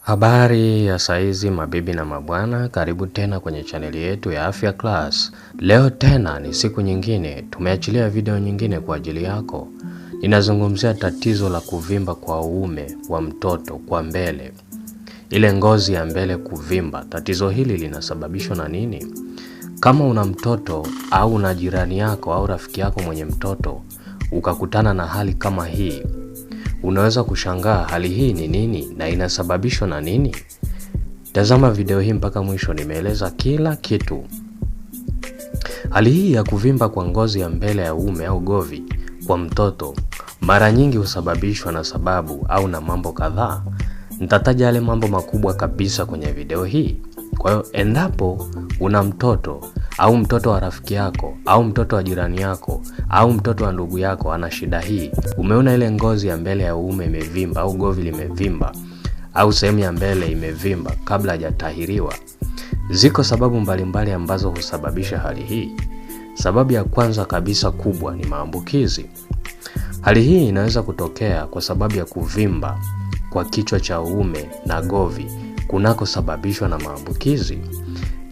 Habari ya saizi mabibi na mabwana, karibu tena kwenye chaneli yetu ya Afya Class. Leo tena ni siku nyingine, tumeachilia video nyingine kwa ajili yako. Ninazungumzia tatizo la kuvimba kwa uume wa mtoto kwa mbele. Ile ngozi ya mbele kuvimba, tatizo hili linasababishwa na nini? Kama una mtoto au una jirani yako au rafiki yako mwenye mtoto, ukakutana na hali kama hii, unaweza kushangaa hali hii ni nini na inasababishwa na nini? Tazama video hii mpaka mwisho, nimeeleza kila kitu. Hali hii ya kuvimba kwa ngozi ya mbele ya uume au govi kwa mtoto mara nyingi husababishwa na sababu au na mambo kadhaa. Nitataja yale mambo makubwa kabisa kwenye video hii. Kwa hiyo endapo una mtoto au mtoto wa rafiki yako au mtoto wa jirani yako au mtoto wa ndugu yako ana shida hii, umeona ile ngozi ya mbele ya uume imevimba au govi limevimba au sehemu ya mbele imevimba kabla hajatahiriwa, ziko sababu mbalimbali ambazo husababisha hali hii. Sababu ya kwanza kabisa kubwa ni maambukizi. Hali hii inaweza kutokea kwa sababu ya kuvimba kwa kichwa cha uume na govi kunako sababishwa na maambukizi.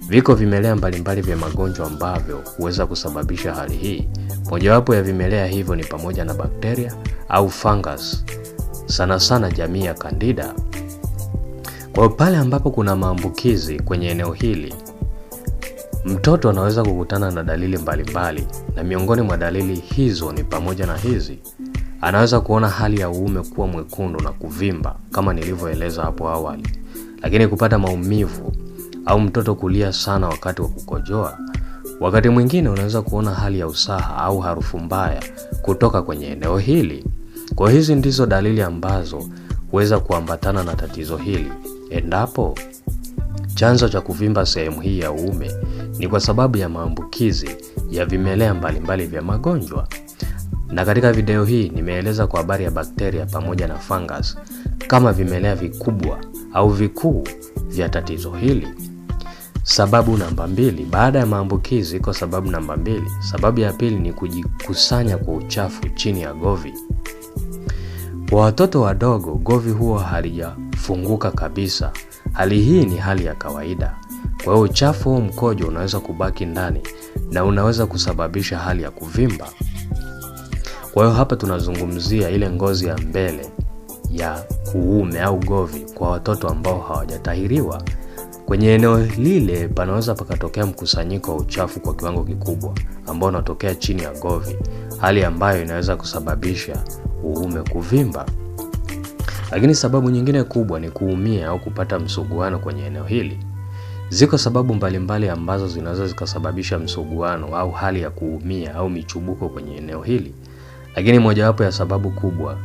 Viko vimelea mbalimbali vya magonjwa ambavyo huweza kusababisha hali hii. Mojawapo ya vimelea hivyo ni pamoja na bakteria au fungus, sana sana jamii ya Candida. Kwa pale ambapo kuna maambukizi kwenye eneo hili, mtoto anaweza kukutana na dalili mbalimbali, na miongoni mwa dalili hizo ni pamoja na hizi. Anaweza kuona hali ya uume kuwa mwekundu na kuvimba kama nilivyoeleza hapo awali, lakini kupata maumivu au mtoto kulia sana wakati wa kukojoa. Wakati mwingine unaweza kuona hali ya usaha au harufu mbaya kutoka kwenye eneo hili. Kwa hizi ndizo dalili ambazo huweza kuambatana na tatizo hili. Endapo chanzo cha kuvimba sehemu hii ya uume ni kwa sababu ya maambukizi ya vimelea mbalimbali vya magonjwa. Na katika video hii nimeeleza kwa habari ya bakteria pamoja na fungus kama vimelea vikubwa au vikuu vya tatizo hili. Sababu namba 2, baada ya maambukizi iko sababu namba 2. Sababu ya pili ni kujikusanya kwa uchafu chini ya govi. Kwa watoto wadogo, govi huwa halijafunguka kabisa. Hali hii ni hali ya kawaida. Kwa hiyo uchafu au mkojo unaweza kubaki ndani na unaweza kusababisha hali ya kuvimba. Kwa hiyo hapa tunazungumzia ile ngozi ya mbele ya uume au govi kwa watoto ambao hawajatahiriwa. Kwenye eneo lile panaweza pakatokea mkusanyiko wa uchafu kwa kiwango kikubwa ambao unatokea chini ya govi, hali ambayo inaweza kusababisha uume kuvimba. Lakini sababu nyingine kubwa ni kuumia au kupata msuguano kwenye eneo hili. Ziko sababu mbalimbali ambazo zinaweza zikasababisha msuguano au hali ya kuumia au michubuko kwenye eneo hili. Lakini mojawapo ya sababu kubwa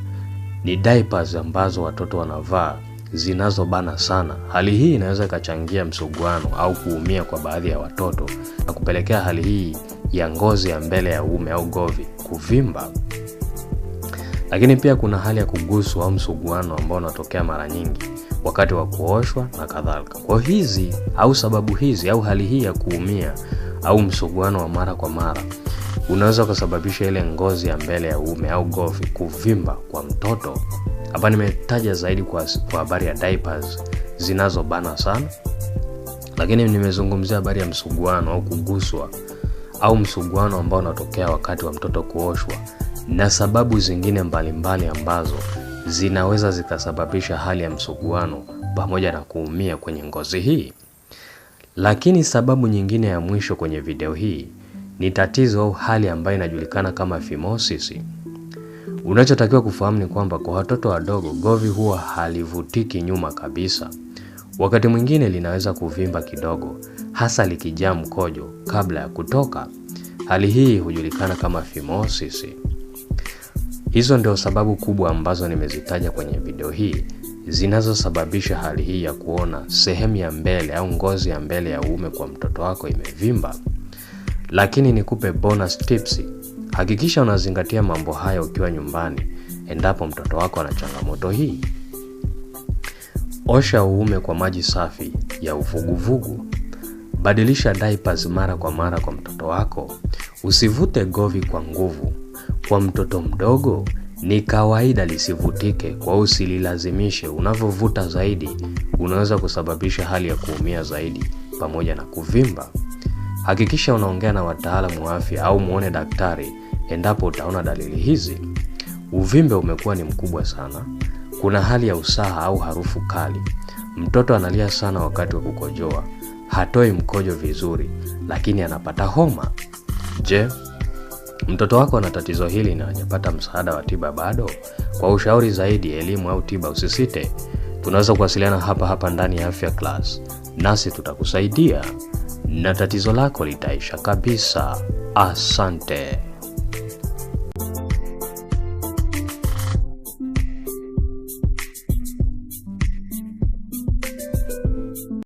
ni diapers ambazo watoto wanavaa zinazobana sana. Hali hii inaweza ikachangia msuguano au kuumia kwa baadhi ya watoto na kupelekea hali hii ya ngozi ya mbele ya uume au govi kuvimba. Lakini pia kuna hali ya kuguswa au msuguano ambao unatokea mara nyingi wakati wa kuoshwa na kadhalika. Kwa hizi au sababu hizi au hali hii ya kuumia au msuguano wa mara kwa mara unaweza kusababisha ile ngozi ya mbele ya uume au govi kuvimba kwa mtoto. Hapa nimetaja zaidi kwa habari ya diapers zinazobana sana, lakini nimezungumzia habari ya msuguano au kuguswa au msuguano ambao unatokea wakati wa mtoto kuoshwa na sababu zingine mbalimbali ambazo zinaweza zikasababisha hali ya msuguano pamoja na kuumia kwenye ngozi hii. Lakini sababu nyingine ya mwisho kwenye video hii ni tatizo au hali ambayo inajulikana kama phimosis. Unachotakiwa kufahamu ni kwamba kwa watoto wadogo govi huwa halivutiki nyuma kabisa. Wakati mwingine linaweza kuvimba kidogo, hasa likijaa mkojo kabla ya kutoka. Hali hii hujulikana kama phimosis. Hizo ndio sababu kubwa ambazo nimezitaja kwenye video hii zinazosababisha hali hii ya kuona sehemu ya mbele au ngozi ya mbele ya uume kwa mtoto wako imevimba. Lakini nikupe bonus tips. Hakikisha unazingatia mambo haya ukiwa nyumbani endapo mtoto wako ana changamoto hii. Osha uume kwa maji safi ya uvuguvugu. Badilisha diapers mara kwa mara kwa mtoto wako. Usivute govi kwa nguvu. Kwa mtoto mdogo, Ni kawaida lisivutike, kwa usililazimishe. Unavyovuta zaidi unaweza kusababisha hali ya kuumia zaidi pamoja na kuvimba. Hakikisha unaongea na wataalamu wa afya au muone daktari endapo utaona dalili hizi. Uvimbe umekuwa ni mkubwa sana. Kuna hali ya usaha au harufu kali. Mtoto analia sana wakati wa kukojoa. Hatoi mkojo vizuri lakini anapata homa. Je, mtoto wako ana tatizo hili na hajapata msaada wa tiba bado? Kwa ushauri zaidi, elimu au tiba, usisite. Tunaweza kuwasiliana hapa ndani ya Afya Class. Nasi tutakusaidia na tatizo lako litaisha kabisa. Asante.